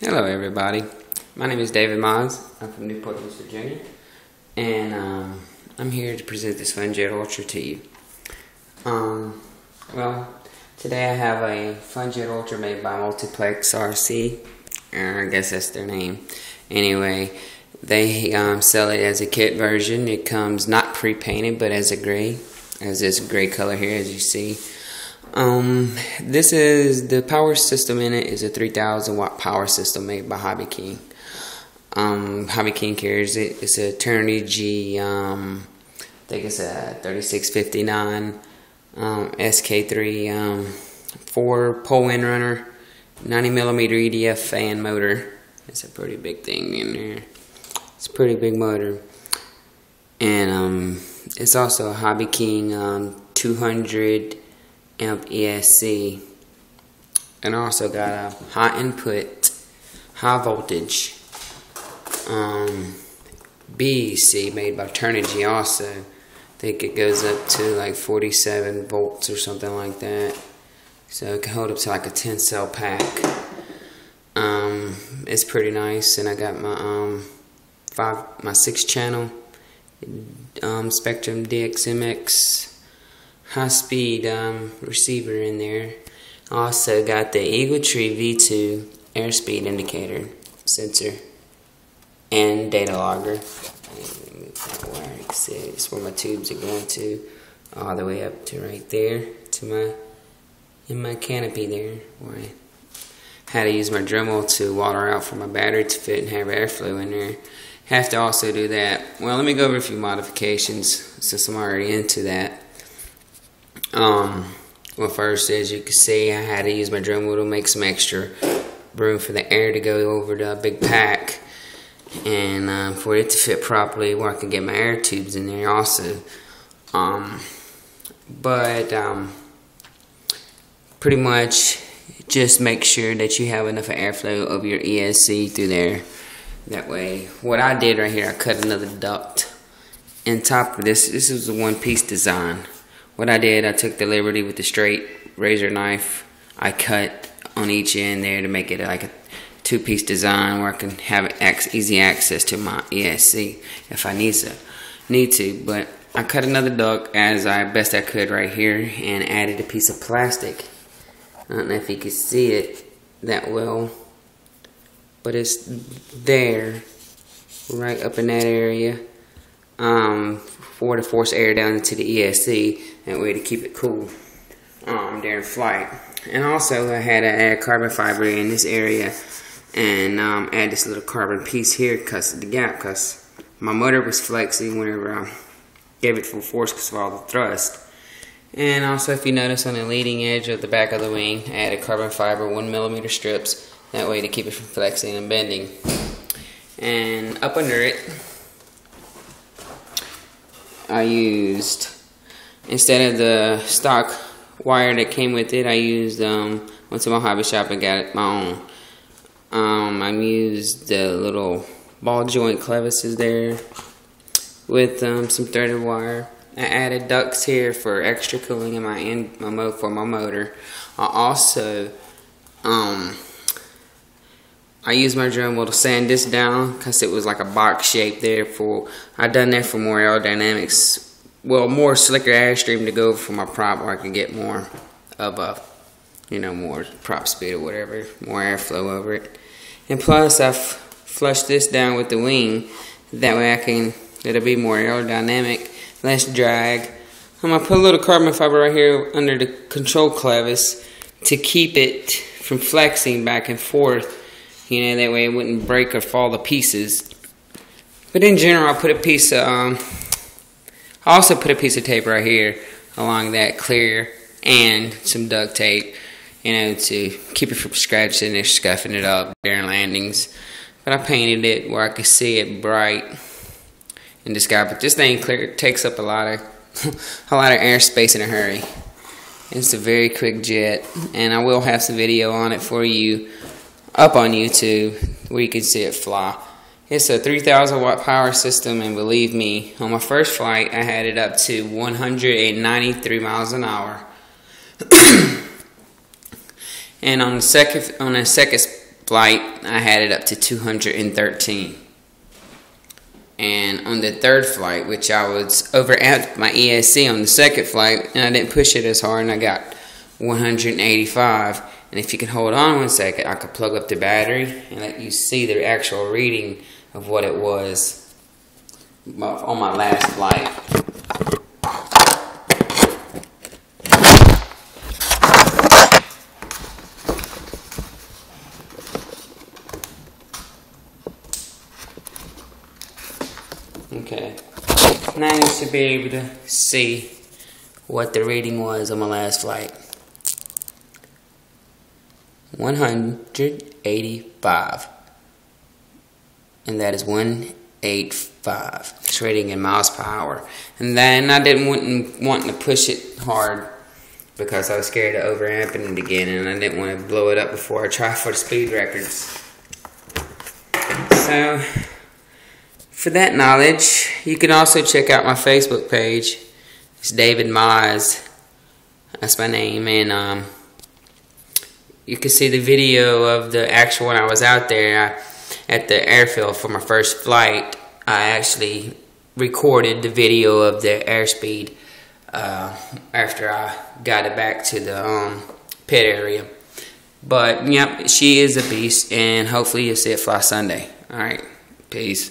Hello everybody, my name is David Miles. I'm from Newport News, Virginia, and I'm here to present this funjet Ultra to you. Well, today I have a funjet Ultra made by Multiplex RC, I guess that's their name. Anyway, they sell it as a kit version. It comes not pre-painted but as a gray, as this gray color here as you see. This is the power system in it is a 3,000 watt power system made by Hobby King. Hobby King carries it. It's a Eternity G. I think it's a 3659 SK3 4 pole windrunner, 90mm EDF fan motor. It's a pretty big thing in there. It's a pretty big motor, and it's also a Hobby King 200 amp ESC, and also got a high input, high voltage BEC made by Eternity also. I think it goes up to like 47 volts or something like that, so it can hold up to like a 10 cell pack. It's pretty nice, and I got my 6 channel Spectrum DXMX high speed receiver in there. Also got the Eagle Tree V2 airspeed indicator sensor and data logger. Move that wire, you can see it's where my tubes are going to, all the way up to right there to my canopy there, where I had to use my Dremel to water out for my battery to fit and have airflow in there. Have to also do that. Well, let me go over a few modifications since I'm already into that. Well, first, as you can see, I had to use my Dremel to make some extra room for the air to go over the big pack, and for it to fit properly where I can get my air tubes in there also. Pretty much just make sure that you have enough airflow of your ESC through there. That way, what I did right here, I cut another duct. On top of this is a one-piece design. What I did, I took the liberty with the straight razor knife. I cut on each end there to make it like a 2-piece design where I can have easy access to my ESC if I need to. But I cut another duct as best I could right here and added a piece of plastic. I don't know if you can see it that well, but it's there, right up in that area, for to force air down into the ESC, that way to keep it cool during flight. And also I had to add carbon fiber in this area and add this little carbon piece here because of the gap, because my motor was flexing whenever I gave it full force because of all the thrust. And also, if you notice on the leading edge of the back of the wing, I added carbon fiber 1mm strips, that way to keep it from flexing and bending. And up under it, I used, instead of the stock wire that came with it, I used, went to my hobby shop and got my own. I used the little ball joint clevises there with some threaded wire. I added ducts here for extra cooling in for my motor. I also, I used my Dremel to sand this down because it was like a box shape there. I done that for more aerodynamics, well, more slicker airstream to go for my prop, where I can get more of more prop speed or whatever, more airflow over it. And plus, I've flushed this down with the wing, that way it'll be more aerodynamic, less drag. I'm gonna put a little carbon fiber right here under the control clevis to keep it from flexing back and forth. That way it wouldn't break or fall to pieces. But in general, I also put a piece of tape right here along that clear and some duct tape, to keep it from scratching or scuffing it up during landings. But I painted it where I could see it bright in the sky. But this thing takes up a lot of airspace in a hurry. It's a very quick jet, and I will have some video on it for you up on YouTube where you can see it fly. It's a 3,000 watt power system, and believe me, on my first flight I had it up to 193 miles an hour. And on the second flight, I had it up to 213. And on the third flight, which I was overamped my ESC on the second flight, and I didn't push it as hard, and I got 185. And if you can hold on 1 second, I could plug up the battery and let you see the actual reading of what it was on my last flight. Okay, now you should be able to see what the reading was on my last flight. 185, and that is 185. It's rating in miles per hour. And then I didn't want to push it hard because I was scared of overamping it again, and I didn't want to blow it up before I try for the speed records. So, for that knowledge, you can also check out my Facebook page. It's David Mize. That's my name, and you can see the video of the actual when I was out there at the airfield for my first flight. I actually recorded the video of the airspeed after I got it back to the pit area. But, yep, she is a beast, and hopefully you'll see it fly Sunday. Alright, peace.